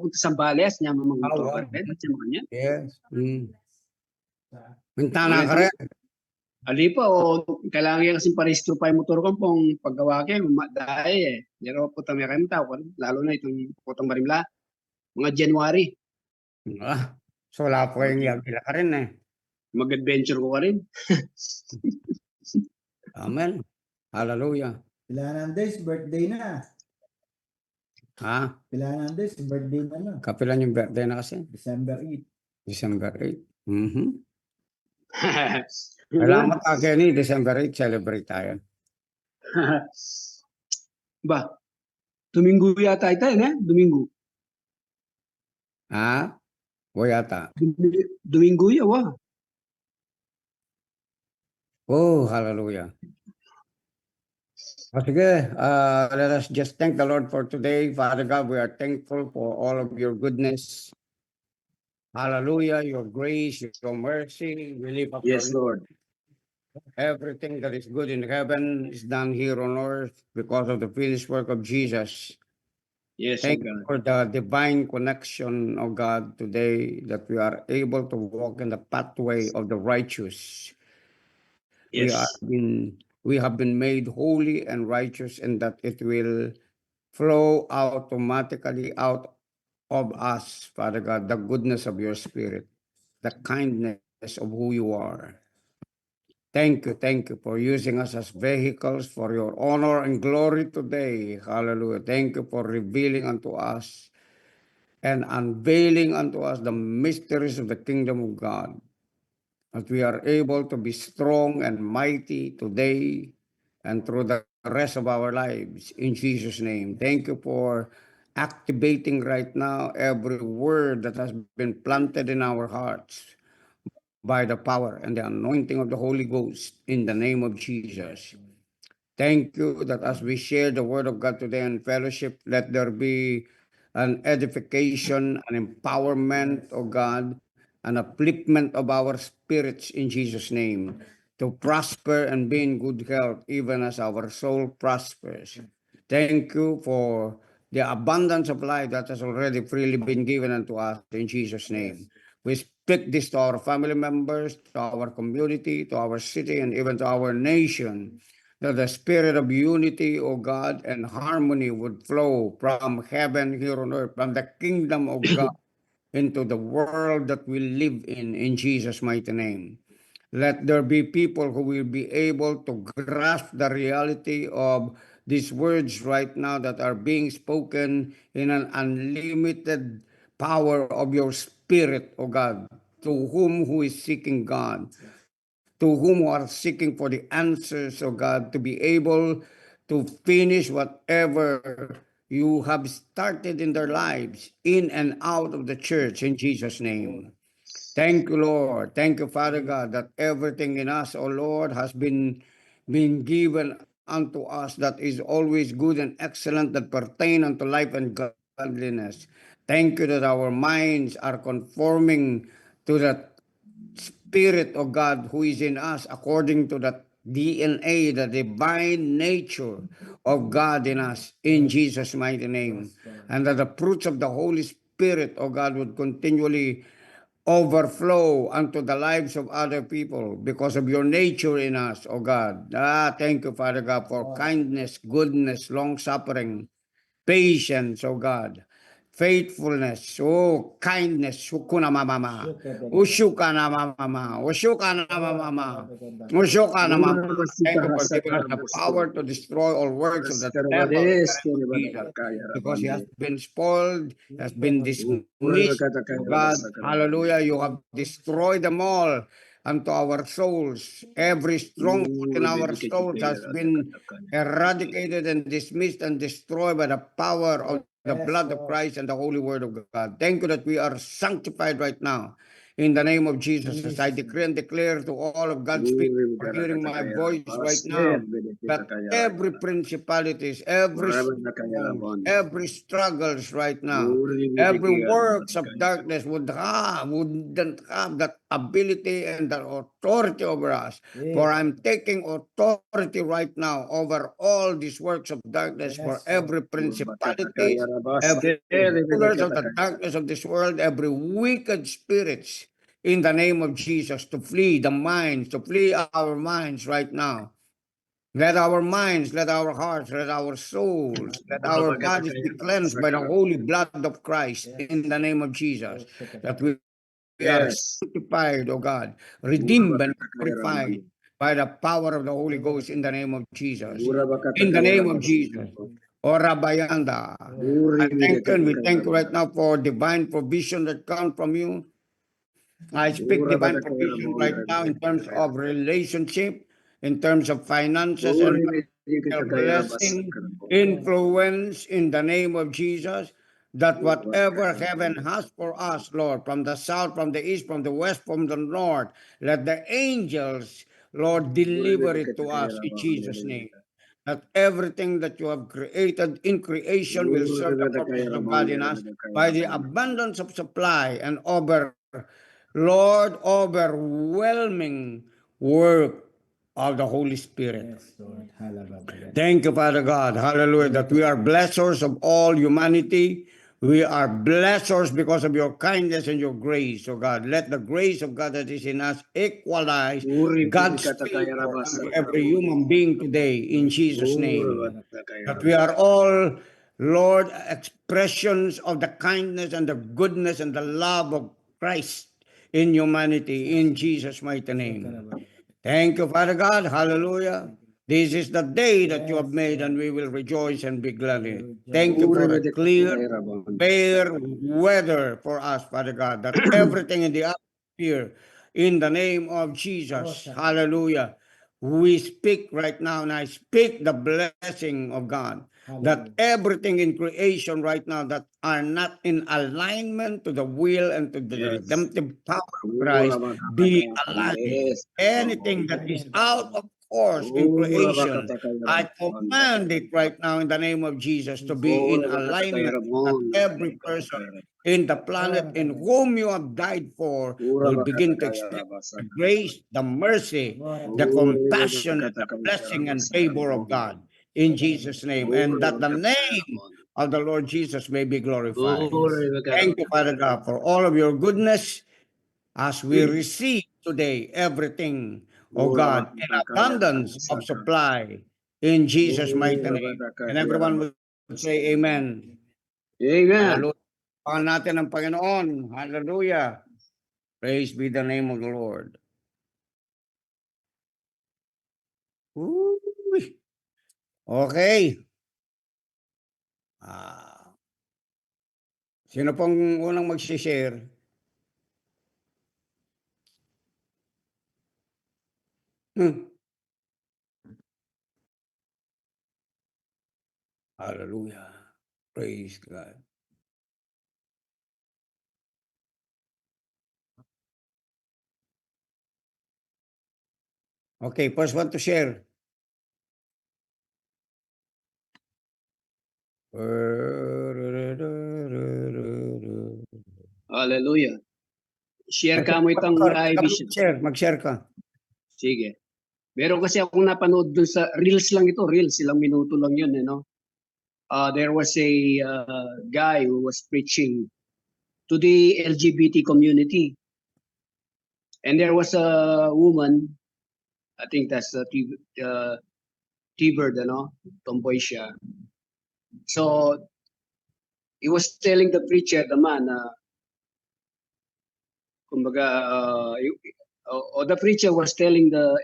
punta sa Bales, niya mamuto wow. ka rin, at mga kanya. Yes. Bintana ka rin. Ali pa, o kailangan yan kasing parehistro pa yung motor ko pong paggawa kayo, dahil eh. Pero po tayo kayo tao, lalo na itong putang marimla, mga January. So wala po kayong yagila ka rin eh. Mag-adventure ko ka rin. Amen. Hallelujah. Pilanandes, birthday na. Ha? Pilanandes, birthday na no. Kapilan yung birthday na kasi? December 8. December 8. Salamat ka, Kenny. December 8, celebrate tayo. Ba, Domingo yata ito, eh? Domingo. Ha? O yata. Domingo yawa. Oh, hallelujah. Sige, let us just thank the Lord for today. Father God, we are thankful for all of your goodness. Hallelujah, your grace, your mercy. We lift up Yes, your Lord. everything that is good in heaven is done here on earth because of the finished work of Jesus. Yes, Thank oh you God. for the divine connection of God today, that we are able to walk in the pathway of the righteous. Yes. We have been made holy and righteous, and that it will flow automatically out of us, Father God, the goodness of your Spirit, the kindness of who you are. Thank you for using us as vehicles for your honor and glory today. Hallelujah. Thank you for revealing unto us and unveiling unto us the mysteries of the kingdom of God, that we are able to be strong and mighty today and through the rest of our lives. In Jesus' name, thank you for activating right now every word that has been planted in our hearts by the power and the anointing of the Holy Ghost in the name of Jesus. Thank you that as we share the word of God today in fellowship, let there be an edification, an empowerment, oh God, an upliftment of our spirits in Jesus' name, to prosper and be in good health, even as our soul prospers. Thank you for the abundance of life that has already freely been given unto us in Jesus' name. We speak this to our family members, to our community, to our city, and even to our nation, that the spirit of unity, O God, and harmony would flow from heaven here on earth, from the kingdom of God into the world that we live in Jesus' mighty name. Let there be people who will be able to grasp the reality of these words right now that are being spoken in an unlimited power of your Spirit, O God, to whom who is seeking God, to whom are seeking for the answers, O God, to be able to finish whatever you have started in their lives, in and out of the church, in Jesus' name. Thank you, Lord. Thank you, Father God, that everything in us, O Lord, has been given unto us that is always good and excellent, that pertain unto life and godliness. Thank you that our minds are conforming to the Spirit of God who is in us, according to the DNA, the divine nature of God in us, in Jesus' mighty name. And that the fruits of the Holy Spirit, of God, would continually overflow unto the lives of other people because of your nature in us, O God. Thank you, Father God, for kindness, goodness, long-suffering, patience, O God, faithfulness, kindness, shukuna mama, ushuka na mama, ushuka na mama, ushuka na mama. Thank you for giving us the power to destroy all works of the devil in the name of Jesus, because he has been spoiled, has been dismissed. God, hallelujah, you have destroyed them all unto our souls. Every stronghold in our souls has been eradicated and dismissed and destroyed by the power of the blood of Christ and the holy word of God. Thank you that we are sanctified right now. In the name of Jesus, as I decree and declare to all of God's people who are hearing my voice right now, that every principalities, every storms, every struggles right now, every works of darkness wouldn't have that ability and the authority over us. For Yes. I'm taking authority right now over all these works of darkness, for Yes, every principalities, every rulers of the darkness of this world, every wicked spirits, in the name of Jesus, to flee the minds, to flee our minds right now. Let our minds, let our hearts, let our souls, let our bodies be cleansed by the holy blood of Christ in the name of Jesus. That we are Yes. sanctified, O God, redeemed and purified by the power of the Holy Ghost in the name of Jesus. In the name of Jesus. Ora Bayanda. I thank you and we thank you right now for divine provision that comes from you. I speak divine provision right now in terms of relationship, in terms of finances and blessing, influence in the name of Jesus, that whatever heaven has for us, Lord, from the south, from the east, from the west, from the north, let the angels, Lord, deliver it to us in Jesus' name. That everything that you have created in creation will serve the purpose of God in us by the abundance of supply and Lord, overwhelming work of the Holy Spirit. Yes, Lord. Hallelujah. Thank you, Father God. Hallelujah. That we are blessers of all humanity. We are blessers because of your kindness and your grace, oh God. Let the grace of God that is in us equalize God's favor unto every human being today in Jesus' name. That we are all, Lord, expressions of the kindness and the goodness and the love of Christ in humanity in Jesus' mighty name. Thank you, Father God. Hallelujah. This is the day that you have made, and we will rejoice and be glad in it. Thank you for a clear, fair weather for us, Father God, that everything in the atmosphere, in the name of Jesus, hallelujah, we speak right now, and I speak the blessing of God, that everything in creation right now that are not in alignment to the will and to the redemptive power of Christ be aligned. Anything that is out of course in creation, I command it right now in the name of Jesus to be in alignment, that every person in the planet in whom you have died for will begin to experience the grace, the mercy, the compassion, and the blessing and favor of God in Jesus' name, and that the name of the Lord Jesus may be glorified. Thank you, Father God, for all of your goodness as we receive today everything, oh God, in abundance of supply in Jesus' mighty name. And everyone would say amen. Amen. Hallelujah. Pangalan natin ang Panginoon. Hallelujah. Praise be the name of the Lord. Uy. Okay. Sino pong unang mag-share? Hallelujah. Praise God. Okay, first one to share. Hallelujah. Share ka mo itong Bishop. Mag-share ka. Sige. Meron kasi akong napanood dun sa Reels lang ito. Reels, ilang minuto lang yun, you know. There was a guy who was preaching to the LGBT community. And there was a woman, I think that's T-Bird, you know, tomboy siya. So, he was telling the preacher, the man, kumbaga, the preacher was telling the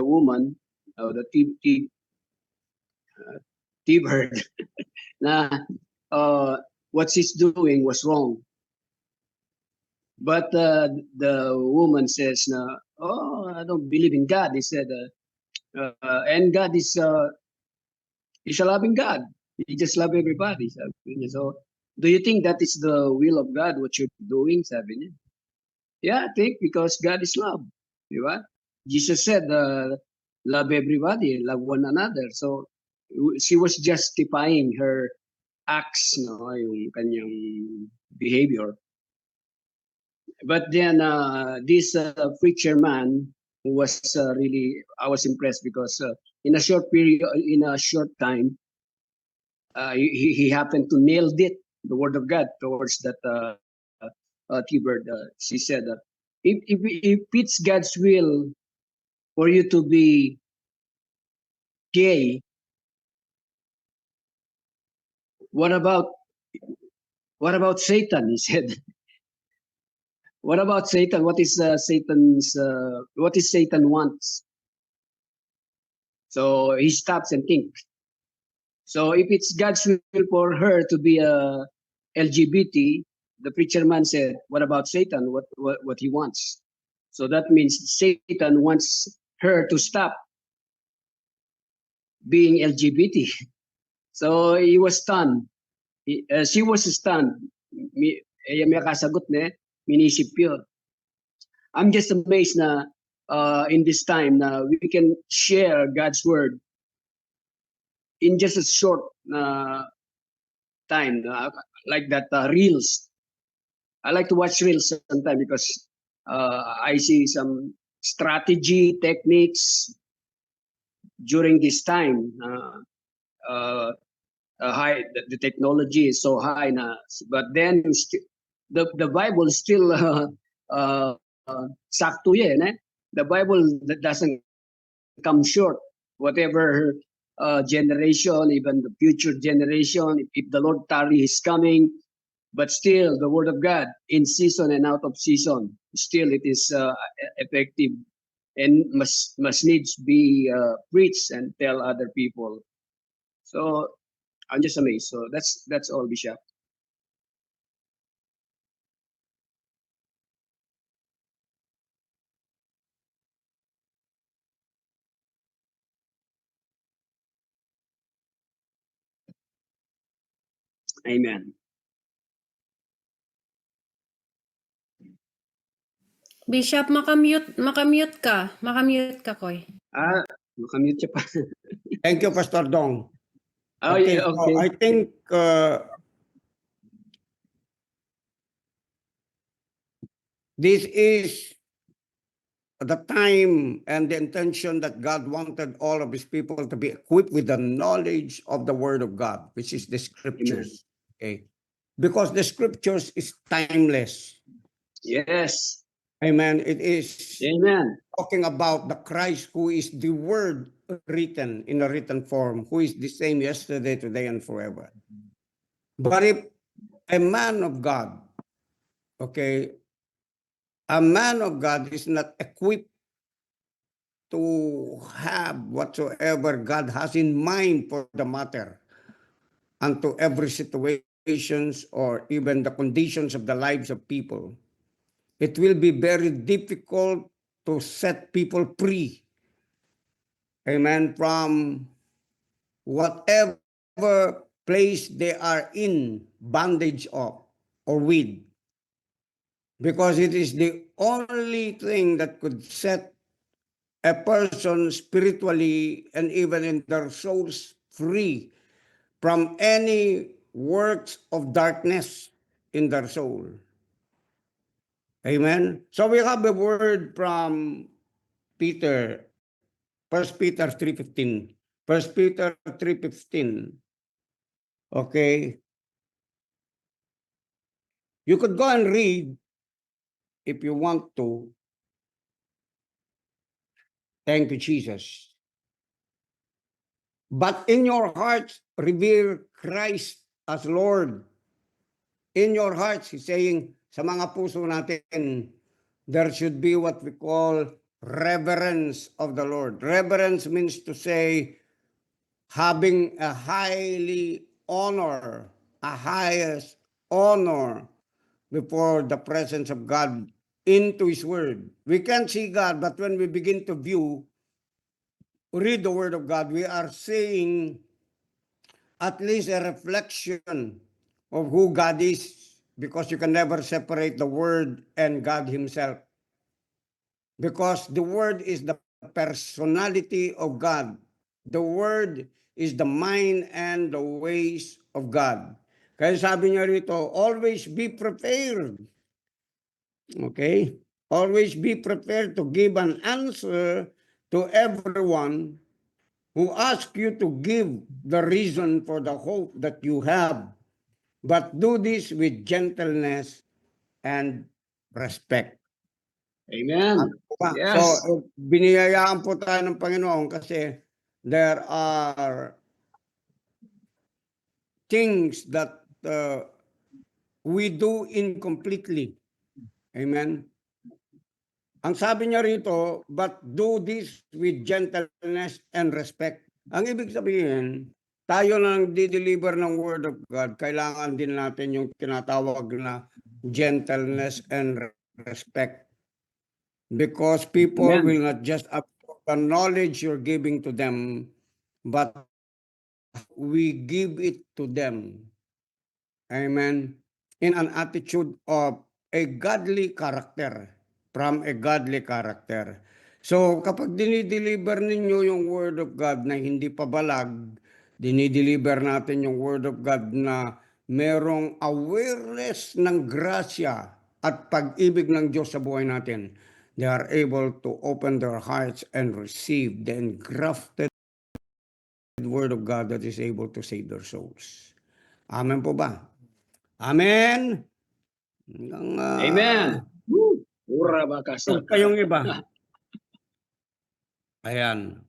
woman, the T-Bird, na what she's doing was wrong. But the woman says, "Oh, I don't believe in God." He said, "And God is He's a loving God. He just love everybody." Sabi niya. So, do you think that is the will of God? What you're doing? Sabi niya. Yeah, I think because God is love. Di ba? Jesus said, "Love everybody, love one another." So, she was justifying her acts, no, yung kanyang behavior. But then this preacher man who was really, I was impressed because in a short period, in a short time, he happened to nailed it, the word of God towards that T-Bird. She said that if it's God's will for you to be gay, what about Satan? He said. What about Satan? What is Satan's? What is Satan wants? So he stops and thinks. So if it's God's will for her to be a LGBT, the preacher man said, "What about Satan? What he wants?" So that means Satan wants her to stop being LGBT. So he was stunned. She was stunned. May kasagot na minisip yun. I'm just amazed na in this time na we can share God's word in just a short time, like that reels. I like to watch reels sometimes because I see some strategy techniques during this time. High, the technology is so high na, but then the Bible is still uh, sakto yan, eh? The Bible that doesn't come short. Whatever generation, even the future generation, if the Lord tarry is coming, but still the word of God in season and out of season, still it is effective and must needs be preached and tell other people. So I'm just amazed. So that's all, Bishop. Amen. Bishop, makamute ka, Koy. Makamute siya pa. Thank you, Pastor Dong. Oh, Okay, yeah, so okay. I think this is the time and the intention that God wanted all of his people to be equipped with the knowledge of the word of God, which is the scriptures. Okay. Because the scriptures is timeless. Yes. Amen. It is Amen. talking about the Christ who is the word written in a written form, who is the same yesterday, today, and forever. But if a man of God, okay, a man of God is not equipped to have whatsoever God has in mind for the matter and to every situations or even the conditions of the lives of people, it will be very difficult to set people free, amen, from whatever place they are in bondage of or with, because it is the only thing that could set a person spiritually and even in their souls free from any works of darkness in their soul. Amen. So we have a word from Peter, 1 Peter 3:15. 1 Peter 3:15. Okay. You could go and read if you want to. Thank you, Jesus. But in your hearts, revere Christ as Lord. In your hearts, he's saying, sa mga puso natin, there should be what we call reverence of the Lord. Reverence means to say, having a highly honor, a highest honor before the presence of God into His Word. We can't see God, but when we begin to read the Word of God, we are seeing at least a reflection of who God is, because you can never separate the Word and God Himself. Because the Word is the personality of God. The Word is the mind and the ways of God. Kaya sabi niya rito, always be prepared Okay? Always be prepared to give an answer to everyone who asks you to give the reason for the hope that you have. But do this with gentleness and respect. Amen. So, Yes. biniyayaan po tayo ng Panginoon kasi there are things that we do incompletely. Amen? Ang sabi niya rito, but do this with gentleness and respect. Ang ibig sabihin, tayo lang di-deliver ng Word of God, kailangan din natin yung tinatawag na gentleness and respect. Because people Amen. will not just absorb the knowledge you're giving to them, but we give it to them. Amen. In an attitude of a godly character. From a godly character. So kapag dinideliver ninyo yung Word of God na hindi pabalag, dinideliver natin yung Word of God na merong awareness ng grasya at pag-ibig ng Diyos sa buhay natin, they are able to open their hearts and receive the engrafted Word of God that is able to save their souls. Amen po ba? Amen. Amen. Woo. Ura Huwag bakasa. kayong iba. Ayan.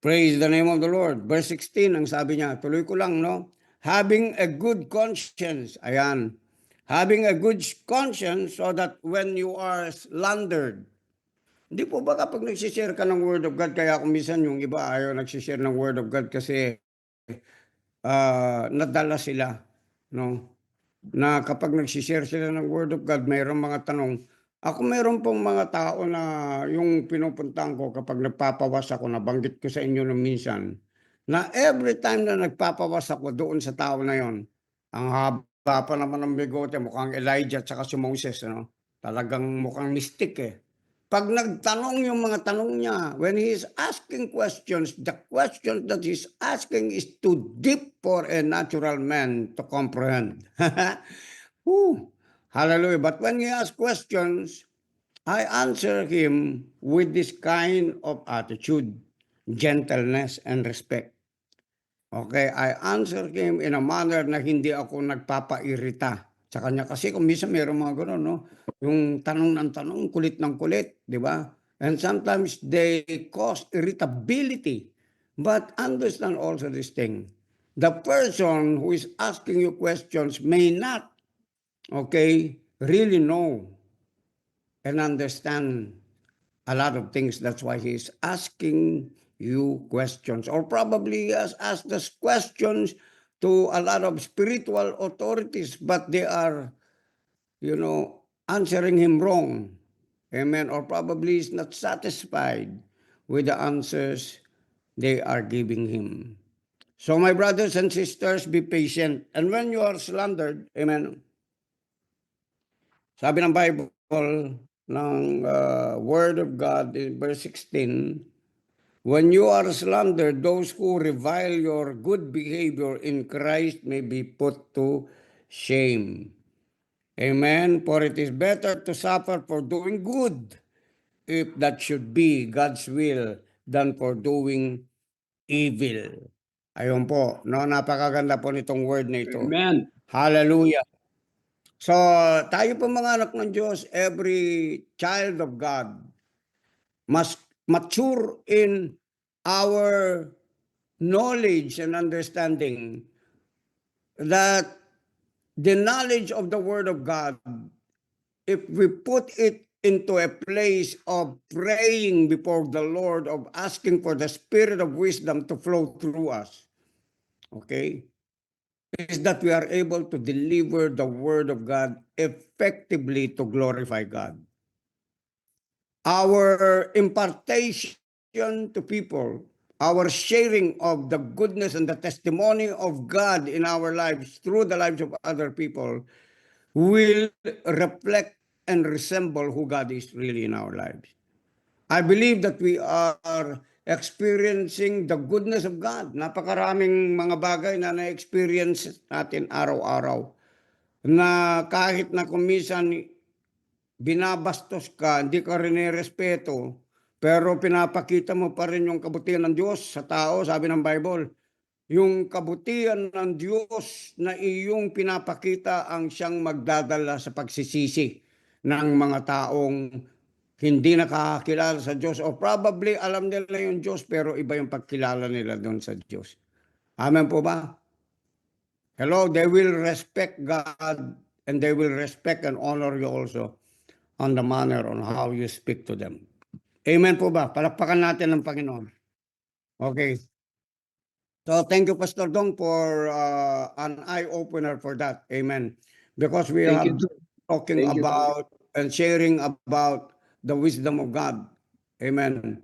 Praise the name of the Lord. Verse 16, ang sabi niya, tuloy ko lang, no? Having a good conscience. Ayan. Having a good conscience so that when you are slandered, hindi po ba kapag nagsishare ka ng Word of God, kaya kung minsan yung iba ayaw nagsishare ng Word of God kasi nadala sila, no? Na kapag nagsishare sila ng Word of God, mayroong mga tanong. Ako mayroon pong mga tao na yung pinupuntahan ko kapag nagpapawas ako, nabanggit ko sa inyo nung minsan, na every time na nagpapawas ako doon sa tao na yon, ang haba pa naman ng bigote, mukhang Elijah at saka si Moses, no? Talagang mukhang mystic eh. Pag nagtanong yung mga tanong niya, when he is asking questions, the question that he's asking is too deep for a natural man to comprehend. Whew. Hallelujah. But when he asks questions, I answer him with this kind of attitude, gentleness and respect. Okay, I answer him in a manner na hindi ako nagpapairita sa kanya. Kasi kung minsan mayroong mga gano'n, no? Yung tanong ng tanong, kulit ng kulit, di ba? And sometimes they cause irritability. But understand also this thing. The person who is asking you questions may not, okay, really know and understand a lot of things. That's why he's asking you questions. Or probably he has asked us questions to a lot of spiritual authorities, but they are, answering him wrong. Amen. Or probably he's not satisfied with the answers they are giving him. So my brothers and sisters, be patient. And when you are slandered, amen, sabi ng Bible, ng Word of God in verse 16, when you are slandered, those who revile your good behavior in Christ may be put to shame. Amen. For it is better to suffer for doing good, if that should be God's will, than for doing evil. Ayun po, no? Napakaganda po nitong word na ito. Amen. Hallelujah. So, tayo po mga anak ng Diyos, every child of God must mature in our knowledge and understanding that the knowledge of the Word of God, if we put it into a place of praying before the Lord, of asking for the spirit of wisdom to flow through us, okay, is that we are able to deliver the Word of God effectively to glorify God. Our impartation to people, our sharing of the goodness and the testimony of God in our lives through the lives of other people will reflect and resemble who God is really in our lives. I believe that we are experiencing the goodness of God. Napakaraming mga bagay na na-experience natin araw-araw. Na kahit na kumisan binabastos ka, hindi ka rin respeto, pero pinapakita mo pa rin yung kabutihan ng Diyos sa tao, sabi ng Bible. Yung kabutihan ng Diyos na iyong pinapakita ang siyang magdadala sa pagsisisi ng mga taong hindi nakakakilala sa Diyos o probably alam nila yung Diyos pero iba yung pagkilala nila doon sa Diyos. Amen po ba? Hello, they will respect God and they will respect and honor you also on the manner on how you speak to them. Amen po ba? Palakpakan natin ng Panginoon. Okay. So thank you, Pastor Dong, for an eye-opener for that. Amen. Because we Thank have you. talking Thank you. about and sharing about the wisdom of God. Amen.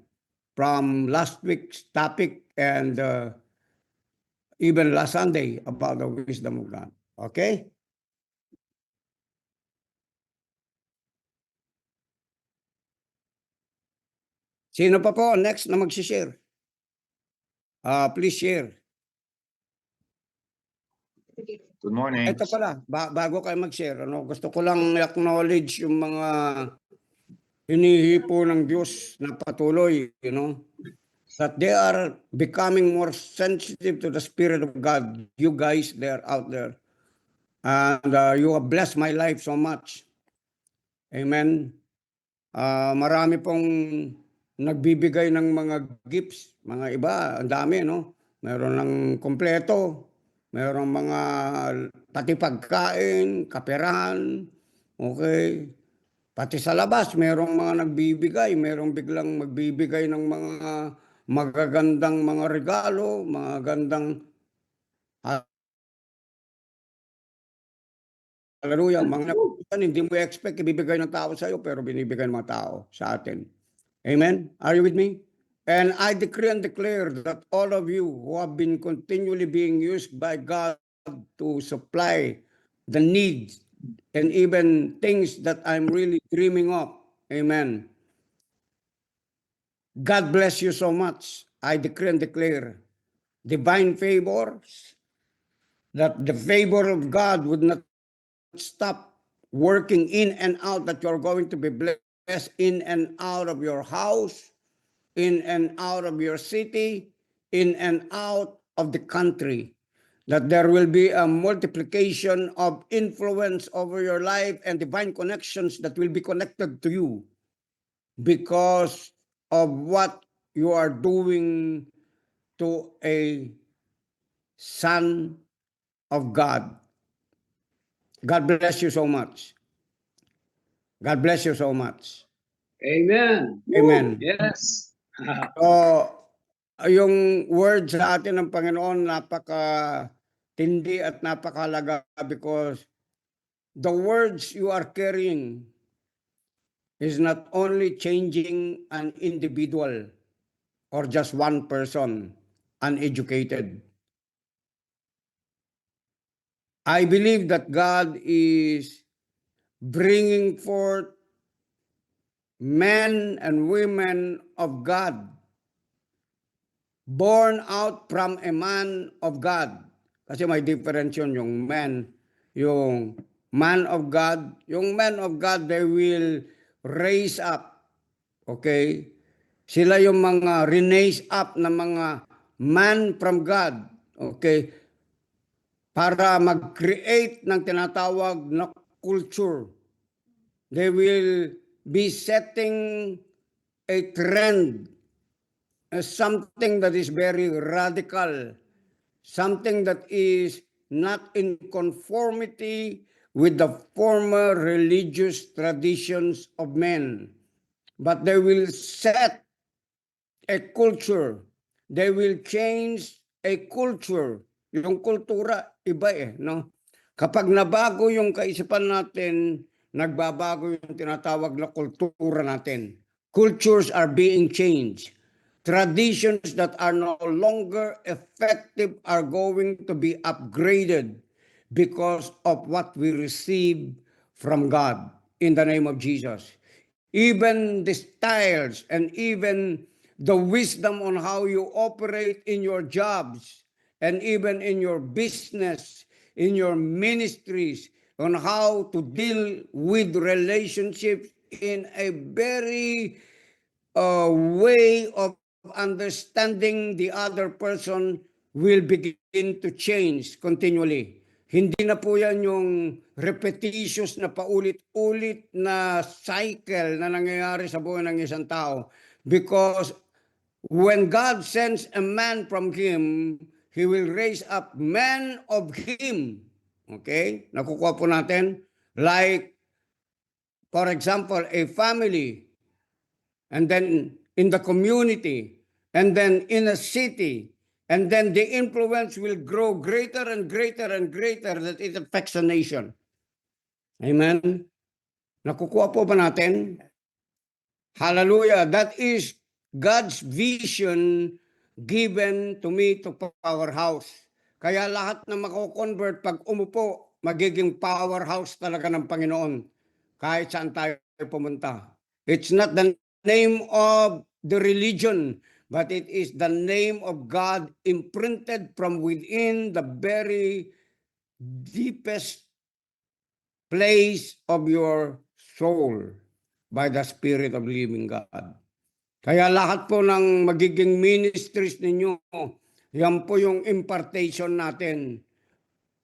From last week's topic and even last Sunday about the wisdom of God. Okay? Sino pa po next na mag-share? Please share. Good morning. Ito pala, bago kayo mag-share, gusto ko lang acknowledge yung mga hinihipo ng Diyos na patuloy, that they are becoming more sensitive to the Spirit of God. You guys, they're out there. And you have blessed my life so much. Amen. Marami pong nagbibigay ng mga gifts. Mga iba, ang dami, Meron ng kompleto. Meron mga pati pagkain, kaperahan. Okay. Pati sa labas, merong mga nagbibigay. Merong biglang magbibigay ng mga magagandang mga regalo, mga gandang hallelujah, mga nakukutan, hindi mo expect ibibigay ng tao sa iyo, pero binibigay ng mga tao sa atin. Amen? Are you with me? And I decree and declare that all of you who have been continually being used by God to supply the needs and even things that I'm really dreaming of. Amen. God bless you so much. I decree and declare divine favors, that the favor of God would not stop working in and out, that you're going to be blessed in and out of your house, in and out of your city, in and out of the country. That there will be a multiplication of influence over your life and divine connections that will be connected to you because of what you are doing to a son of God. God bless you so much. God bless you so much. Amen. Amen. Yes. So, yung word sa atin ng Panginoon napaka-tindi at napakahalaga because the words you are carrying is not only changing an individual or just one person, uneducated. I believe that God is bringing forth men and women of God, born out from a man of God. Kasi may difference yun, yung man of God. Yung man of God, they will raise up. Okay? Sila yung mga raise up na mga man from God. Okay? Para mag-create ng tinatawag na culture. They will be setting a trend, something that is very radical, something that is not in conformity with the former religious traditions of men. But they will set a culture. They will change a culture. Yung kultura, iba no? Kapag nabago yung kaisipan natin, nagbabago yung tinatawag na kultura natin. Cultures are being changed. Traditions that are no longer effective are going to be upgraded because of what we receive from God in the name of Jesus. Even the styles and even the wisdom on how you operate in your jobs and even in your business, in your ministries, on how to deal with relationships in a very way of understanding the other person will begin to change continually. Hindi na po yan yung repetitious na paulit-ulit na cycle na nangyayari sa buhay ng isang tao. Because when God sends a man from Him, He will raise up men of Him. Okay? Nakukuha po natin. Like, for example, a family, and then in the community, and then in a city, and then the influence will grow greater and greater and greater that it affects a nation. Amen? Nakukuha po ba natin? Hallelujah. That is God's vision given to me to powerhouse. Kaya lahat na mako-convert pag umupo, magiging powerhouse talaga ng Panginoon. Kahit saan tayo pumunta. It's not the name of the religion, but it is the name of God imprinted from within the very deepest place of your soul by the Spirit of living God. Kaya lahat po ng magiging ministries ninyo, yan po yung impartation natin.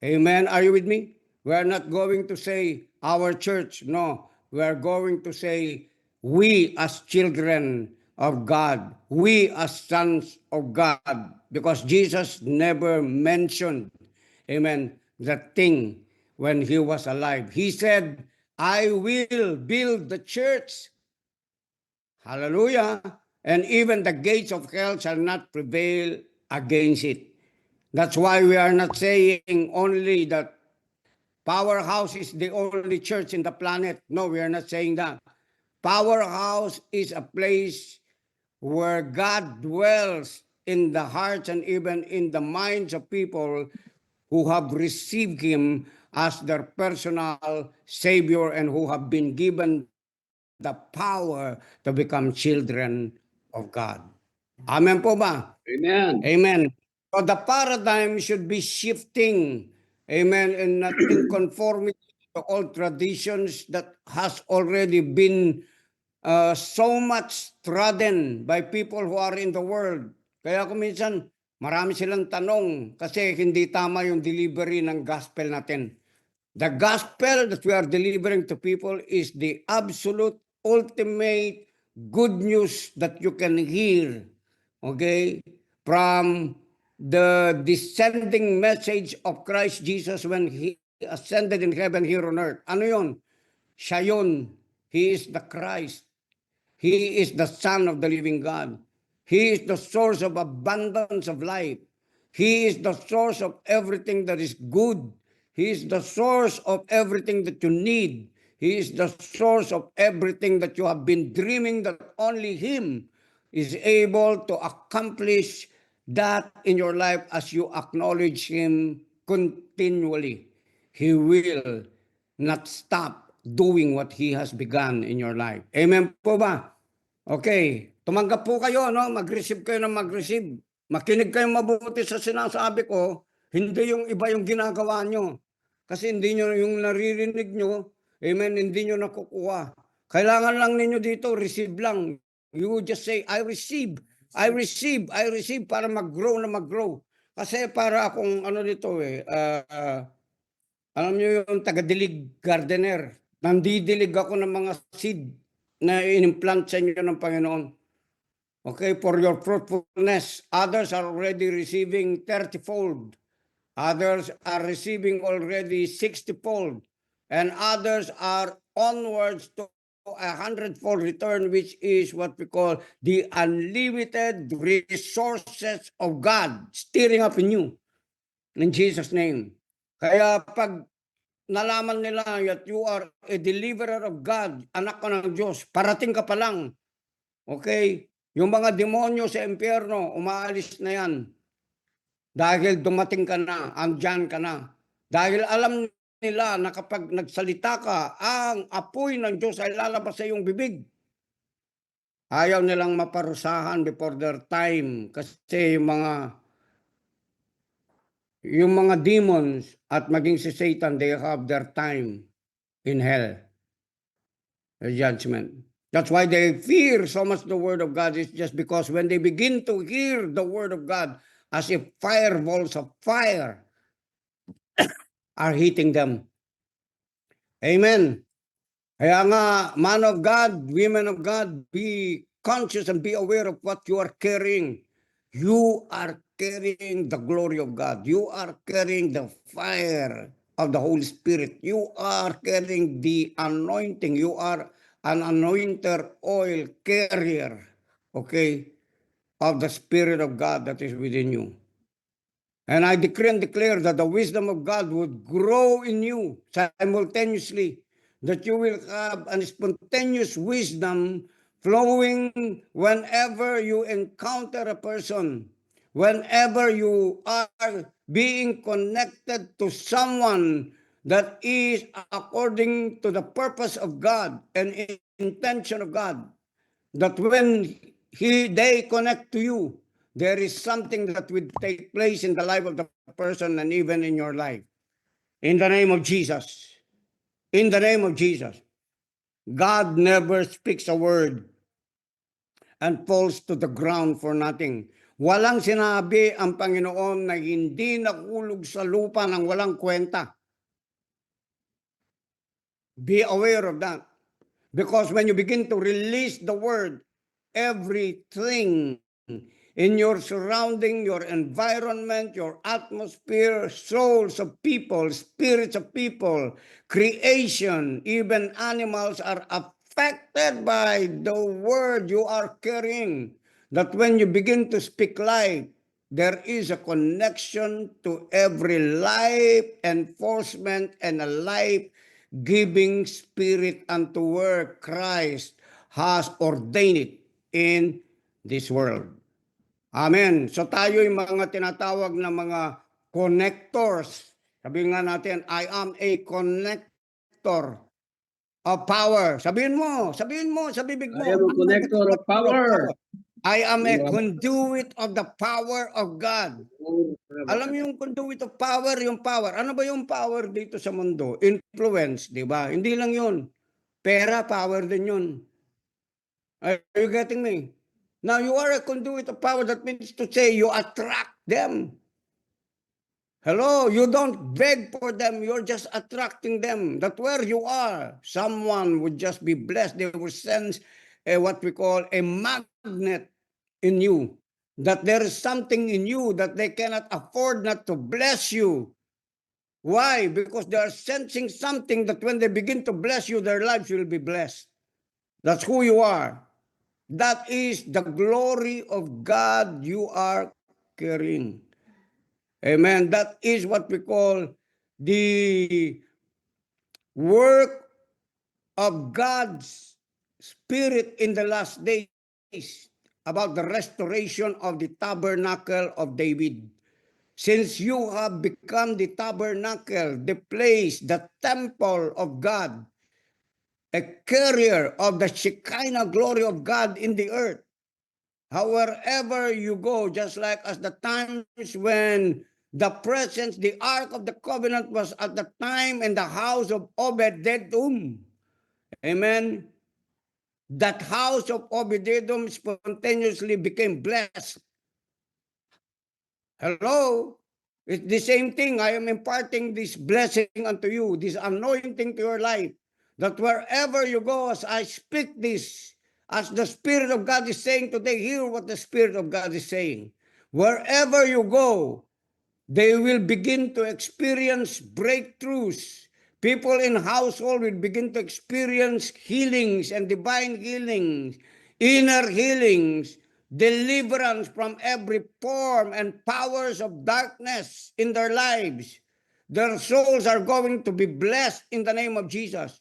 Amen? Are you with me? We are not going to say our church. No. We are going to say we as children of God. We as sons of God. Because Jesus never mentioned, amen, that thing when He was alive. He said, I will build the church. Hallelujah. And even the gates of hell shall not prevail against it. That's why we are not saying only that Powerhouse is the only church in the planet. No, we are not saying that. Powerhouse is a place where God dwells in the hearts and even in the minds of people who have received Him as their personal Savior and who have been given the power to become children of God. Amen po ba? Amen. Amen. So the paradigm should be shifting. Amen. And not in conformity to old traditions that has already been so much trodden by people who are in the world. Kaya kung minsan, marami silang tanong kasi hindi tama yung delivery ng gospel natin. The gospel that we are delivering to people is the absolute ultimate good news that you can hear. Okay? From the descending message of Christ Jesus when He ascended in heaven here on earth. Ano yun? Siya yun. He is the Christ. He is the Son of the living God. He is the source of abundance of life. He is the source of everything that is good. He is the source of everything that you need. He is the source of everything that you have been dreaming that only Him is able to accomplish that in your life as you acknowledge Him continually. He will not stop doing what He has begun in your life. Amen po ba? Okay, tumanggap po kayo, no? Mag-receive kayo ng mag-receive. Makinig kayo mabuti sa sinasabi ko, hindi yung iba yung ginagawa nyo. Kasi hindi nyo yung naririnig nyo, amen, hindi nyo nakukuha. Kailangan lang ninyo dito, receive lang. You just say, I receive, I receive, I receive para mag-grow na mag-grow. Kasi para akong ano dito alam nyo yung taga-dilig gardener. Nandidilig ako ng mga seed na in-implant sa inyo ng Panginoon. Okay, for your fruitfulness. Others are already receiving 30-fold. Others are receiving already 60-fold. And others are onwards to 100-fold return, which is what we call the unlimited resources of God stirring up in you. In Jesus' name. Kaya pag nalaman nila that you are a deliverer of God, anak ka ng Diyos, parating ka pa lang. Okay? Yung mga demonyo sa impyerno, umaalis na yan. Dahil dumating ka na, andyan ka na. Dahil alam nila na kapag nagsalita ka, ang apoy ng Diyos ay lalabas sa iyong bibig. Ayaw nilang maparusahan before their time kasi yung mga demons at maging si Satan, they have their time in hell, the judgment. That's why they fear so much the word of God. It's just because when they begin to hear the word of God, as if fireballs of fire are hitting them. Amen. Kaya nga, man of God, women of God, be conscious and be aware of what you are carrying. You are carrying the glory of God. You are carrying the fire of the Holy Spirit. You are carrying the anointing. You are an anointed oil carrier, okay, of the Spirit of God that is within you. And I decree and declare that the wisdom of God would grow in you simultaneously, that you will have a spontaneous wisdom flowing whenever you encounter a person, whenever you are being connected to someone that is according to the purpose of God and intention of God, that when they connect to you, there is something that will take place in the life of the person and even in your life. In the name of Jesus. In the name of Jesus. God never speaks a word and falls to the ground for nothing. Walang sinabi ang Panginoon na hindi nakulog sa lupa ng walang kwenta. Be aware of that. Because when you begin to release the word, everything in your surrounding, your environment, your atmosphere, souls of people, spirits of people, creation, even animals are affected by the word you are carrying. That when you begin to speak life, there is a connection to every life enforcement and a life-giving spirit unto where Christ has ordained it in this world. Amen. So tayo yung mga tinatawag na mga connectors. Sabihin nga natin, I am a connector of power. Sabihin mo, sa bibig mo. I am a connector of power. I am a conduit of the power of God. Alam mo yung conduit of power, yung power. Ano ba yung power dito sa mundo? Influence, di ba? Hindi lang yun. Pera, power din yun. Are you getting me? Now, you are a conduit of power. That means to say you attract them. Hello, you don't beg for them. You're just attracting them. That where you are, someone would just be blessed. They will sense what we call a magnet in you. That there is something in you that they cannot afford not to bless you. Why? Because they are sensing something that when they begin to bless you, their lives will be blessed. That's who you are. That is the glory of God you are carrying. Amen. That is what we call the work of God's Spirit in the last days about the restoration of the tabernacle of David. Since you have become the tabernacle, the place, the temple of God, a carrier of the Shekinah glory of God in the earth. However you go, just like as the times when the presence, the Ark of the Covenant was at the time in the house of Obed-Edom. Amen. That house of Obed-Edom spontaneously became blessed. Hello? It's the same thing. I am imparting this blessing unto you, this anointing to your life. That wherever you go, as I speak this, as the Spirit of God is saying today, hear what the Spirit of God is saying. Wherever you go, they will begin to experience breakthroughs. People in household will begin to experience healings and divine healings, inner healings, deliverance from every form and powers of darkness in their lives. Their souls are going to be blessed in the name of Jesus.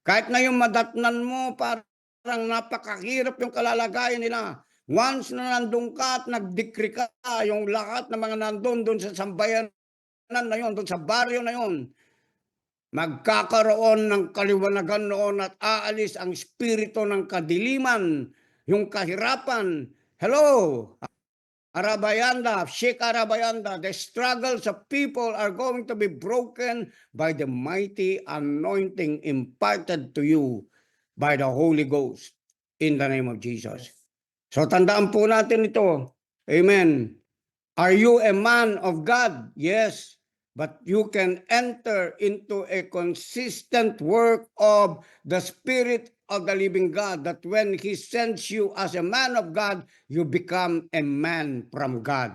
Kahit na yung madatnan mo, parang napakahirap yung kalalagayan nila. Once na nandun ka at nag-decree ka, yung lahat ng mga nandun doon sa sambayanan na yun, doon sa baryo na yun, magkakaroon ng kaliwanagan noon at aalis ang espiritu ng kadiliman yung kahirapan. Hello, Arabayanda, Sheikh Arabayanda, the struggles of people are going to be broken by the mighty anointing imparted to you by the Holy Ghost in the name of Jesus. So tandaan po natin ito. Amen. Are you a man of God? Yes. But you can enter into a consistent work of the Spirit of the living God, that when He sends you as a man of God, you become a man from God.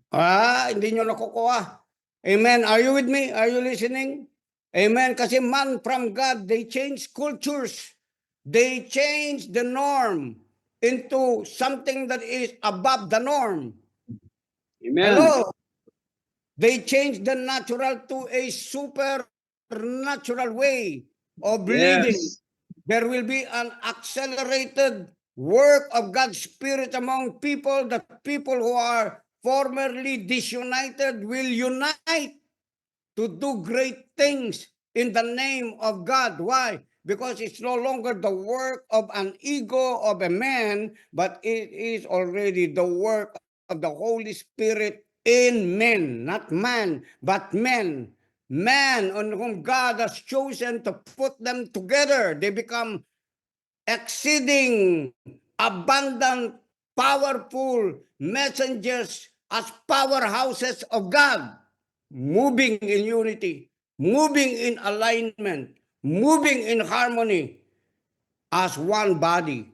Hindi nyo nakukuha. Amen. Are you with me? Are you listening? Amen. Kasi man from God, they change cultures. They change the norm into something that is above the norm. Amen. Hello. They change the natural to a supernatural way of living. Yes. There will be an accelerated work of God's Spirit among people, that people who are formerly disunited will unite to do great things in the name of God. Why? Because it's no longer the work of an ego of a man, but it is already the work of the Holy Spirit in men, not man, but men. Man on whom God has chosen to put them together. They become exceeding abundant, powerful messengers as powerhouses of God, moving in unity, moving in alignment, moving in harmony as one body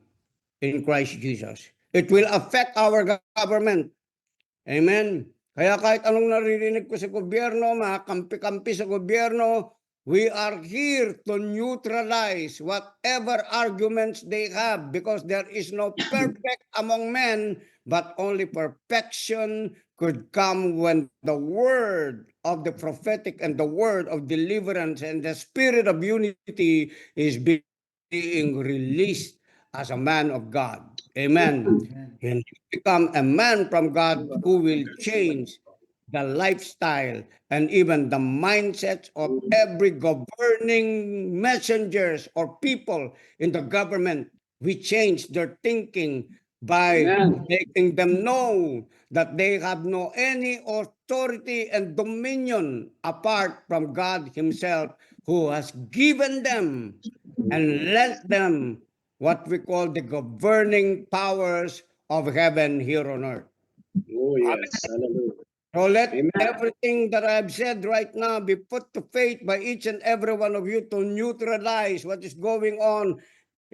in Christ Jesus. It will affect our government. Amen. Kaya kahit anong naririnig ko sa gobyerno, mga kampi-kampi sa gobyerno, we are here to neutralize whatever arguments they have, because there is no perfect among men, but only perfection could come when the word of the prophetic and the word of deliverance and the spirit of unity is being released as a man of God. Amen. And you become a man from God who will change the lifestyle and even the mindsets of every governing messengers or people in the government. We change their thinking by Amen. making them know that they have no any authority and dominion apart from God Himself, who has given them and lent them what we call the governing powers of heaven here on earth. Oh, yes. Hallelujah. So let Amen. everything that I've said right now be put to faith by each and every one of you to neutralize what is going on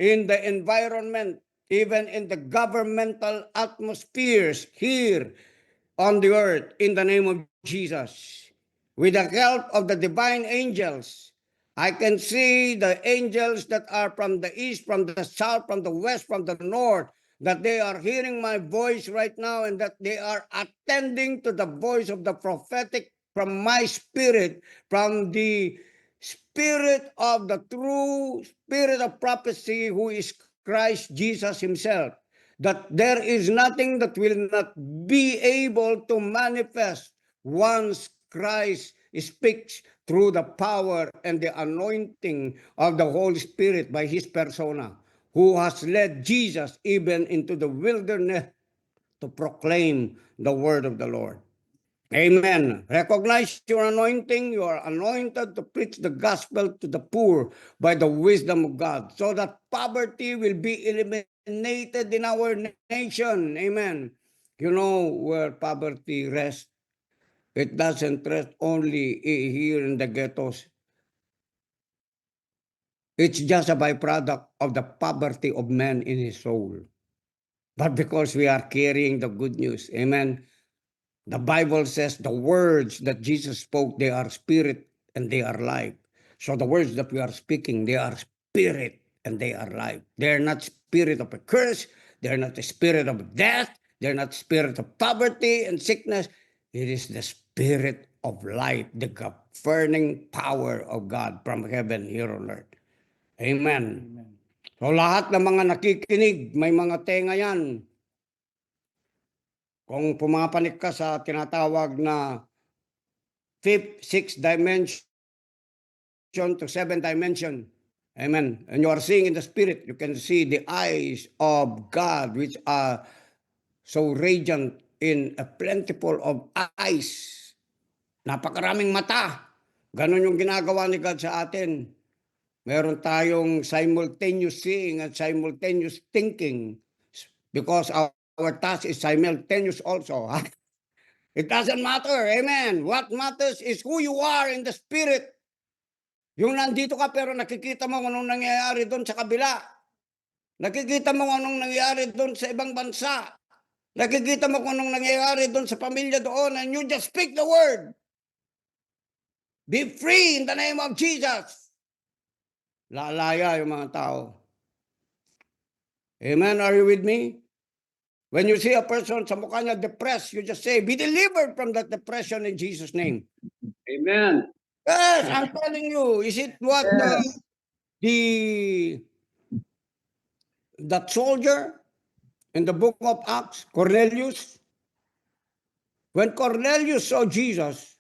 in the environment, even in the governmental atmospheres here on the earth, in the name of Jesus. With the help of the divine angels, I can see the angels that are from the east, from the south, from the west, from the north, that they are hearing my voice right now, and that they are attending to the voice of the prophetic from my spirit, from the spirit of the true spirit of prophecy, who is Christ Jesus Himself. That there is nothing that will not be able to manifest once Christ speaks through the power and the anointing of the Holy Spirit by His persona, who has led Jesus even into the wilderness to proclaim the word of the Lord. Amen. Recognize your anointing. You are anointed to preach the gospel to the poor by the wisdom of God, so that poverty will be eliminated in our nation. Amen. You know where poverty rests? It doesn't rest only here in the ghettos. It's just a byproduct of the poverty of man in his soul. But because we are carrying the good news, amen, the Bible says the words that Jesus spoke, they are spirit and they are life. So the words that we are speaking, they are spirit and they are life. They're not spirit of a curse. They're not the spirit of death. They're not spirit of poverty and sickness. It is the spirit of life, the governing power of God from heaven here on earth. Amen. So lahat ng mga nakikinig, may mga tenga yan. Kung pumapanik ka sa tinatawag na fifth, sixth dimension to seventh dimension, Amen. And you are seeing in the spirit, you can see the eyes of God which are so radiant in a plentiful of eyes. Napakaraming mata. Ganon yung ginagawa ni God sa atin. Meron tayong simultaneous seeing and simultaneous thinking because our task is simultaneous also. It doesn't matter. Amen. What matters is who you are in the spirit. Yung nandito ka pero nakikita mo kung anong nangyayari doon sa kabila. Nakikita mo kung anong nangyayari doon sa ibang bansa. Nakikita mo kung anong nangyayari doon sa pamilya doon, and you just speak the word. Be free in the name of Jesus. Lalaya yung mga tao. Amen. Are you with me? When you see a person sa mukha niya depressed, you just say, be delivered from that depression in Jesus' name. Amen. Yes, I'm telling you. Is it what that soldier in the book of Acts, Cornelius? When Cornelius saw Jesus,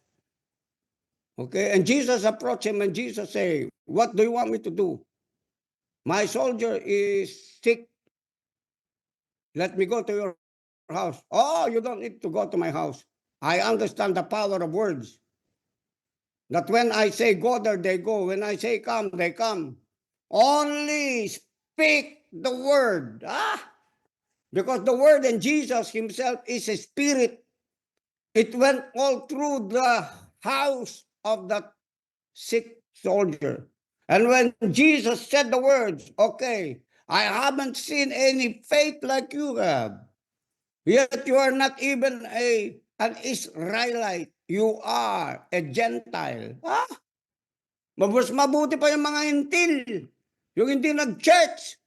okay, and Jesus approached him, and Jesus said, what do you want me to do? My soldier is sick. Let me go to your house. Oh, you don't need to go to my house. I understand the power of words. That when I say go there, they go. When I say come, they come. Only speak the word. Because the word in Jesus himself is a spirit. It went all through the house of that sick soldier. And when Jesus said the words, okay, I haven't seen any faith like you have. Yet you are not even an Israelite. You are a Gentile. Mas mabuti pa yung mga hintil. Yung hindi nag-church.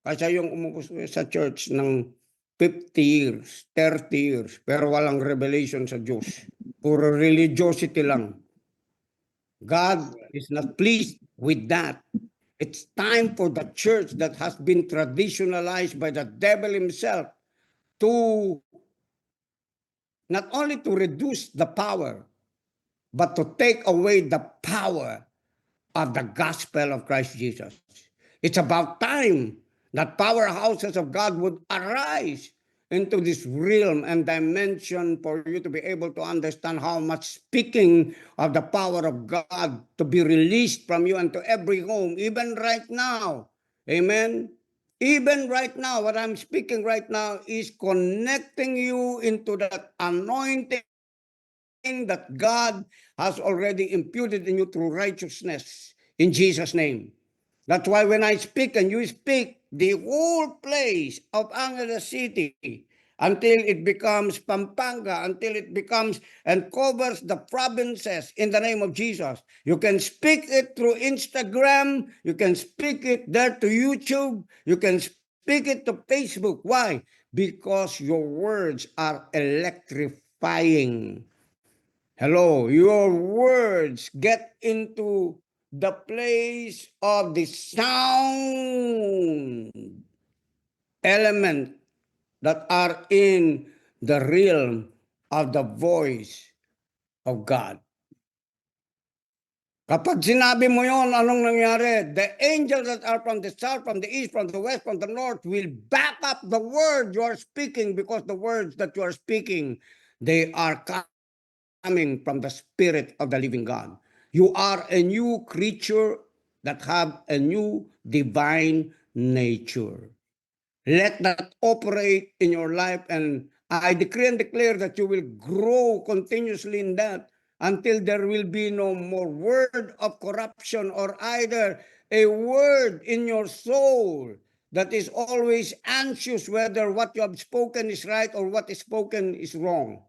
Kasi yung umupos sa church ng 50 years, 30 years, pero walang revelation sa Diyos. Puro religiosity lang. God is not pleased with that. It's time for the church that has been traditionalized by the devil himself to not only to reduce the power, but to take away the power of the gospel of Christ Jesus. It's about time that powerhouses of God would arise into this realm and dimension for you to be able to understand how much speaking of the power of God to be released from you and to every home, even right now. Amen. Even right now, what I'm speaking right now is connecting you into that anointing that God has already imputed in you through righteousness in Jesus' name. That's why when I speak and you speak, the whole place of Angeles City, until it becomes Pampanga, until it becomes and covers the provinces in the name of Jesus. You can speak it through Instagram, you can speak it there to YouTube, you can speak it to Facebook. Why? Because your words are electrifying. Hello, your words get into the place of the sound element that are in the realm of the voice of God. Kapag sinabi mo yon, anong nangyari? The angels that are from the south, from the east, from the west, from the north will back up the word you are speaking, because the words that you are speaking, they are coming from the Spirit of the living God. You are a new creature that have a new divine nature. Let that operate in your life, and I decree and declare that you will grow continuously in that until there will be no more word of corruption or either a word in your soul that is always anxious whether what you have spoken is right or what is spoken is wrong.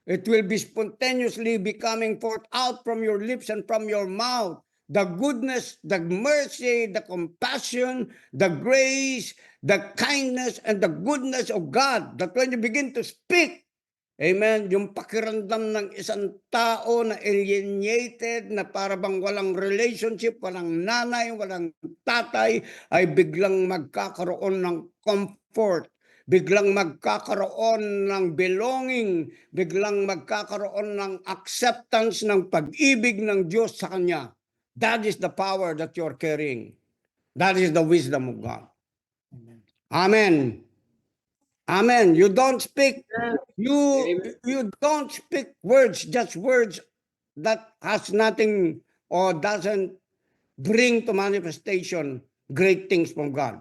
It will be spontaneously becoming forth out from your lips and from your mouth. The goodness, the mercy, the compassion, the grace, the kindness, and the goodness of God. That when you begin to speak, amen, yung pakiramdam ng isang tao na alienated, na para bang walang relationship, walang nanay, walang tatay, ay biglang magkakaroon ng comfort. Biglang magkakaroon ng belonging, biglang magkakaroon ng acceptance ng pag-ibig ng Diyos sa Kanya. That is the power that you're carrying. That is the wisdom of God. Amen. Amen. You don't speak, you don't speak words, just words that has nothing or doesn't bring to manifestation great things from God.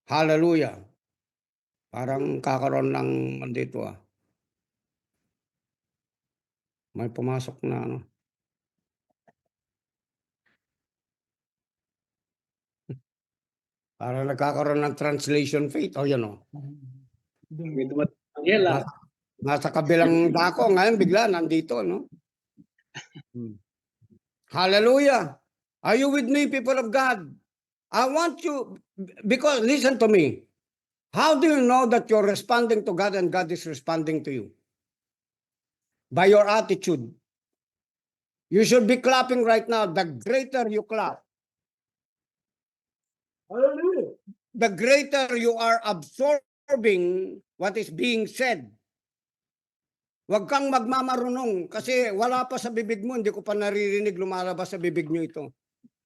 Hallelujah. Parang kakaroon ng dito ah. May pumasok na ano. Parang nagkakaroon ng translation faith. O yan o. May tumatanggal, Nasa kabilang dako ngayon bigla nandito no. Hallelujah. Are you with me, people of God? I want you, because listen to me. How do you know that you're responding to God and God is responding to you? By your attitude. You should be clapping right now. The greater you clap, the greater you are absorbing what is being said. Huwag kang magmamarunong kasi wala pa sa bibig mo, hindi ko pa naririnig lumalabas sa bibig nyo ito.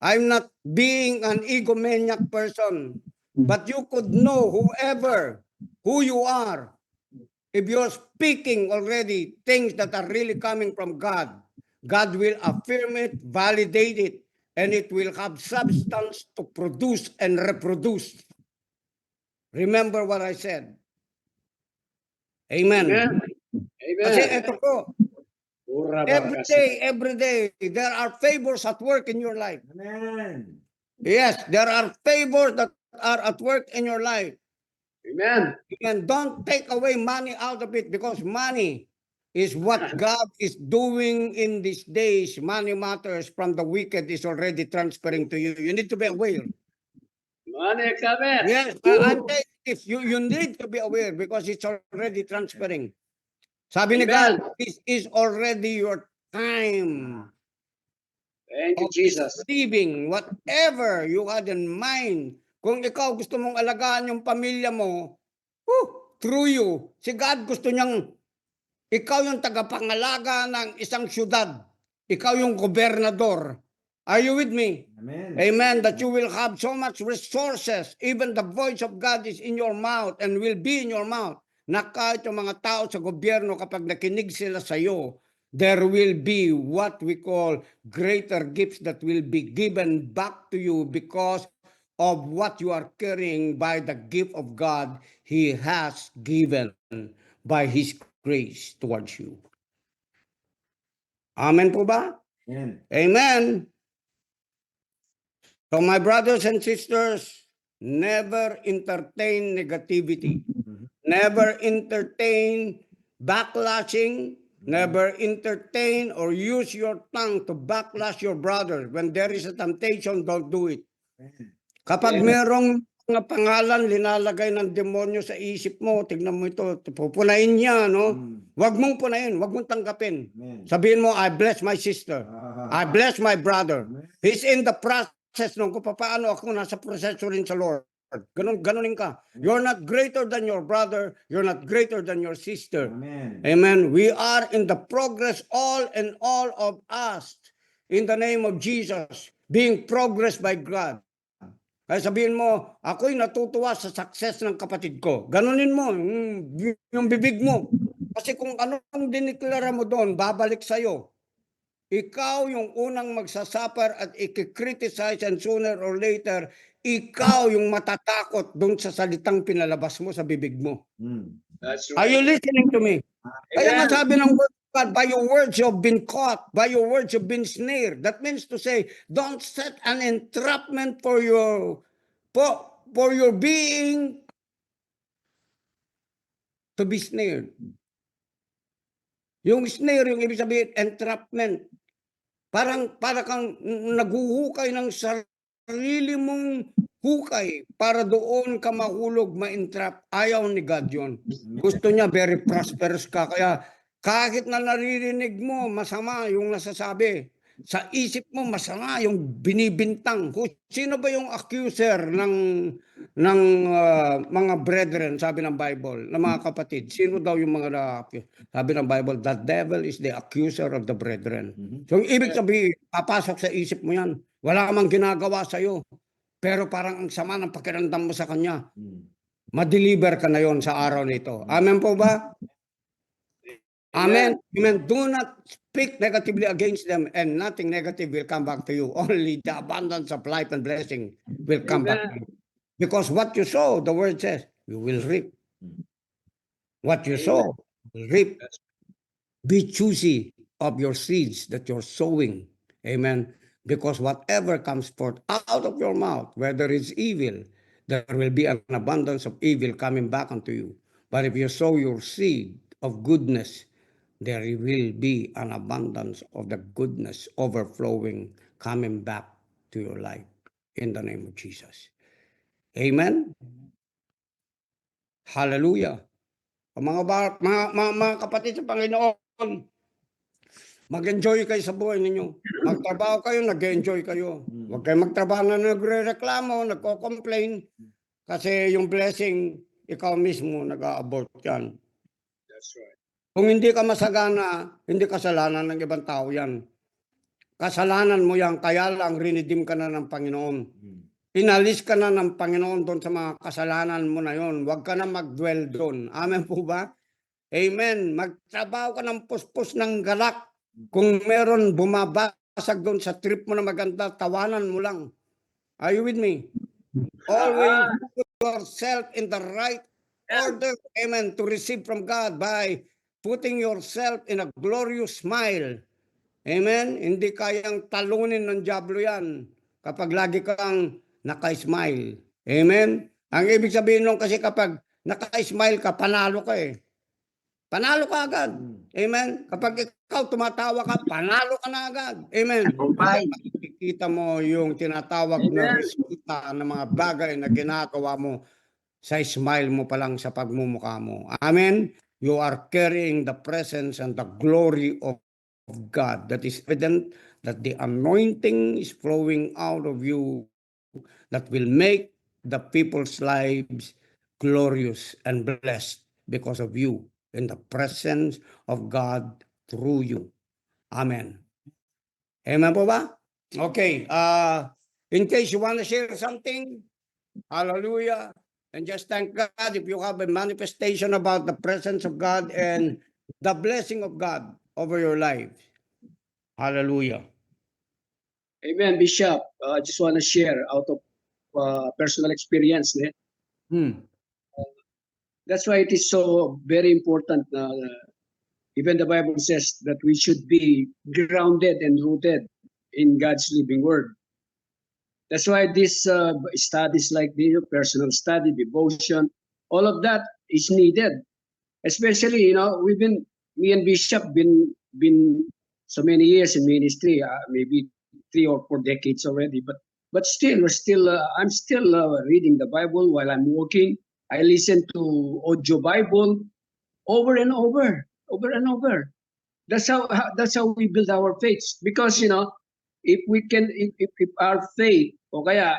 I'm not being an egomaniac person, but you could know who you are. If you're speaking already things that are really coming from God, God will affirm it, validate it, and it will have substance to produce and reproduce. Remember what I said. Amen. Amen. Kasi Amen. ito po, every day, there are favors at work in your life. Amen. Yes, there are favors that are at work in your life. Amen. And don't take away money out of it because money is what God is doing in these days. Money matters from the wicked is already transferring to you. You need to be aware. Money coming. Yes, I'm saying if you need to be aware because it's already transferring. Sabi ni God, this is already your time Thank you, of Jesus. receiving whatever you had in mind. Kung ikaw gusto mong alagaan yung pamilya mo, through you, si God gusto niyang ikaw yung tagapangalaga ng isang syudad. Ikaw yung gobernador. Are you with me? Amen. Amen. That you will have so much resources. Even the voice of God is in your mouth and will be in your mouth. Na kahit yung mga tao sa gobyerno kapag nakinig sila sa iyo, there will be what we call greater gifts that will be given back to you because of what you are carrying by the gift of God He has given by His grace towards you. Amen po ba? Amen. Amen. So my brothers and sisters, never entertain negativity. Never entertain backlashing. Never entertain or use your tongue to backlash your brother. When there is a temptation, don't do it. Kapag merong mga pangalan linalagay ng demonyo sa isip mo, tignan mo ito, pupunain niya, no? Huwag mong punain, huwag mong tanggapin. Amen. Sabihin mo, I bless my sister. I bless my brother. He's in the process nung kung paano ako nasa proseso rin sa Lord. Ganunin ka. You're not greater than your brother. You're not greater than your sister. Amen. Amen. We are in the progress, all and all of us, in the name of Jesus, being progressed by God. Kaya sabihin mo, ako'y natutuwa sa success ng kapatid ko. Ganunin mo, yung bibig mo. Kasi kung anong diniklara mo doon, babalik sa'yo. Ikaw yung unang magsasuffer at i-criticize and sooner or later, ikaw yung matatakot doon sa salitang pinalabas mo sa bibig mo. That's Are you right. listening to me? Kaya nga Amen. sabi ng word of God, by your words you've been caught, by your words you've been snared. That means to say, don't set an entrapment for your being to be snared. Yung snare, yung ibig sabihin, entrapment. Para kang naghuhukay ng sarili mong hukay para doon ka mahulog, ma-entrap. Ayaw ni God yun. Gusto niya very prosperous ka. Kaya kahit na naririnig mo masama yung nasasabi, Sa isip mo masama yung binibintang. Sino ba yung accuser ng mga brethren, sabi ng Bible, ng mga kapatid? Sino daw yung mga sabi ng Bible, the devil is the accuser of the brethren. So, yung ibig sabihin, papasok sa isip mo yan. Wala mang ginagawa sa'yo. Pero parang ang sama ng pakiramdam mo sa kanya. Ma-deliver ka na yon sa araw nito. Amen po ba? Amen. Amen. Do not speak negatively against them and nothing negative will come back to you. Only the abundance of life and blessing will come back to you. Because what you sow, the word says, you will reap. What you sow, you will reap. Be choosy of your seeds that you're sowing. Amen. Because whatever comes forth out of your mouth, whether it's evil, there will be an abundance of evil coming back unto you. But if you sow your seed of goodness, there will be an abundance of the goodness overflowing, coming back to your life in the name of Jesus. Amen? Hallelujah. Mga kapatid sa Panginoon, mag-enjoy kayo sa buhay ninyo. Magtrabaho kayo, nag-enjoy kayo. Huwag kayo magtrabaho na nagre-reklamo, nagko-complain. Kasi yung blessing, ikaw mismo nag-a-abort yan. That's right. Kung hindi ka masagana, hindi kasalanan ng ibang tao yan. Kasalanan mo yan, kaya lang rinidim ka na ng Panginoon. Inalis ka na ng Panginoon doon sa mga kasalanan mo na yon. Huwag ka na mag-dwell doon. Amen po ba? Amen. Magtrabaho ka ng puspos ng galak. Kung meron bumabasag doon sa trip mo na maganda, tawanan mo lang. Are you with me? Always put yourself in the right order, amen, to receive from God by putting yourself in a glorious smile. Amen? Hindi kayang talunin ng diablo yan kapag lagi kang naka-smile. Amen? Ang ibig sabihin nung kasi kapag naka-smile ka, panalo ka eh. Panalo ka agad. Amen? Kapag ikaw tumatawa ka, panalo ka na agad. Amen? Kita mo yung tinatawag na resulta ng mga bagay na ginagawa mo sa smile mo pa lang sa pagmumukha mo. Amen? You are carrying the presence and the glory of God. That is evident that the anointing is flowing out of you that will make the people's lives glorious and blessed because of you in the presence of God through you. Amen. Amen po ba? Okay. In case you want to share something, hallelujah. And just thank God if you have a manifestation about the presence of God and the blessing of God over your life. Hallelujah. Amen, Bishop. I just want to share out of personal experience. That's why it is so very important. Even the Bible says that we should be grounded and rooted in God's living word. That's why these studies like the personal study, devotion, all of that is needed. Especially, me and Bishop been so many years in ministry, maybe 3 or 4 decades already. But still, I'm still reading the Bible while I'm working. I listen to audio Bible over and over. That's how we build our faith. Because if our faith o kaya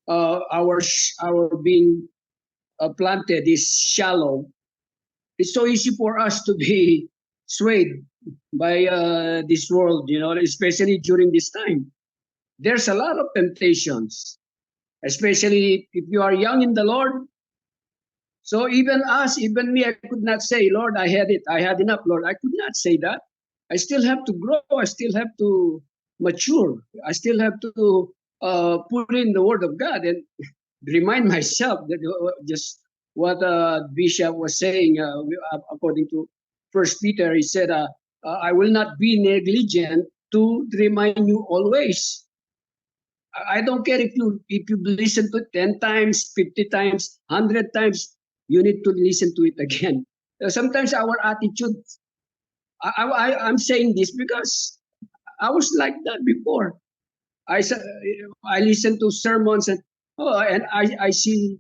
our being planted is shallow, it's so easy for us to be swayed by this world, especially during this time. There's a lot of temptations, especially if you are young in the Lord. So even me, I could not say, Lord, I had enough, Lord. I could not say that. I still have to grow. I still have to mature. I still have to put in the word of God and remind myself that just what Bishop was saying, according to First Peter, he said, I will not be negligent to remind you always. I don't care if you listen to it 10 times, 50 times, 100 times, you need to listen to it again. Sometimes our attitude, I'm saying this because I was like that before. I listen to sermons and I see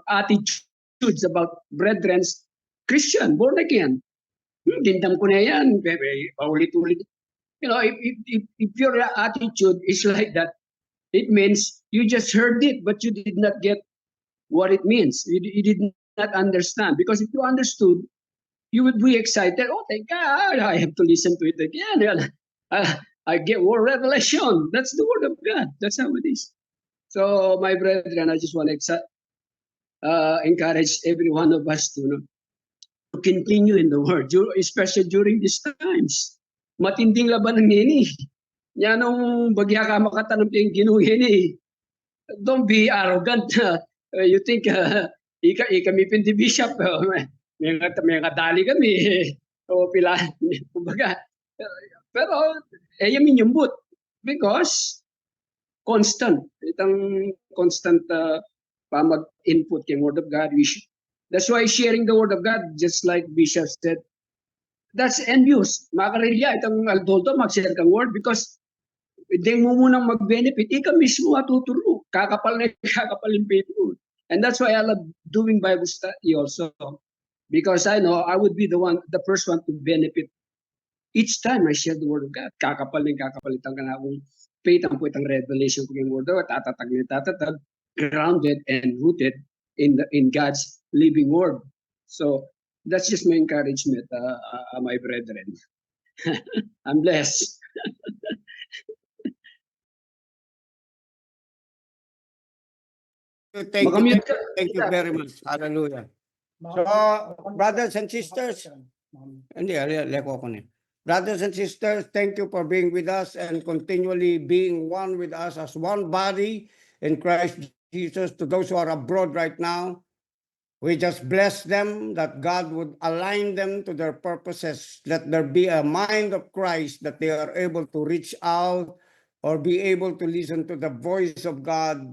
attitudes about brethren's Christian, born again. Dindam ko na yan, paulit-ulit. if your attitude is like that, it means you just heard it, but you did not get what it means. You did not understand. Because if you understood, you would be excited. Oh, thank God, I have to listen to it again. I get more revelation. That's the word of God. That's how it is. So, my brethren, I just want to encourage every one of us to continue in the word, especially during these times. Matinding laban ng nini. Yan ang bagya ka makatanong yung ginuhini. Don't be arrogant. You think, kami pindi bishop, may dali kami. O pila, kumbaga. Pero, yamin yung boot. Because, constant. Itang constant pamag-input yung Word of God. That's why sharing the Word of God, just like Bishop said, that's envious. Makarilya, itong Aldolto, mag-share kang Word because hindi mo munang mag-benefit. Ikaw mismo matuturo. Kakapal na kakapal yung people. And that's why I love doing Bible study also. Because I know I would be the first one to benefit each time I share the Word of God. Kakapal na kakapalitan ka na akong faith, ang puwitang revelation ko yung Word of God, tatatag, grounded and rooted in God's living Word. So that's just my encouragement, my brethren. I'm blessed. Thank you, Makamute ka. thank you very much. Hallelujah. So, brothers and sisters, hindi, leko ko na. Brothers and sisters, thank you for being with us and continually being one with us as one body in Christ Jesus. To those who are abroad right now, we just bless them that God would align them to their purposes. Let there be a mind of Christ that they are able to reach out or be able to listen to the voice of God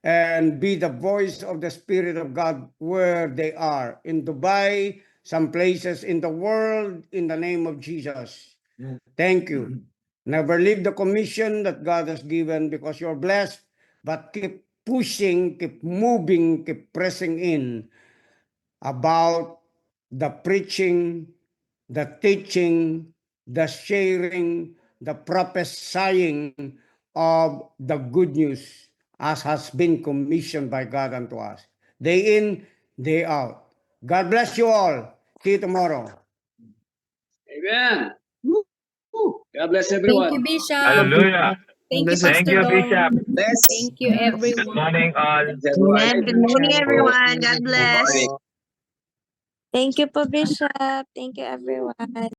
and be the voice of the Spirit of God where they are. In Dubai, some places in the world, in the name of Jesus. Thank you. Never leave the commission that God has given because you're blessed, but keep pushing, keep moving, keep pressing in about the preaching, the teaching, the sharing, the prophesying of the good news as has been commissioned by God unto us. Day in, day out. God bless you all. See you tomorrow. Amen. Woo. God bless Thank everyone. you, Bishop. Hallelujah. Thank you, Thank Pastor you, Dong. Bishop. Thank you, Good everyone. morning, all. Amen. Good morning, everyone. God bless. morning. Thank you po, Bishop. Thank you, everyone.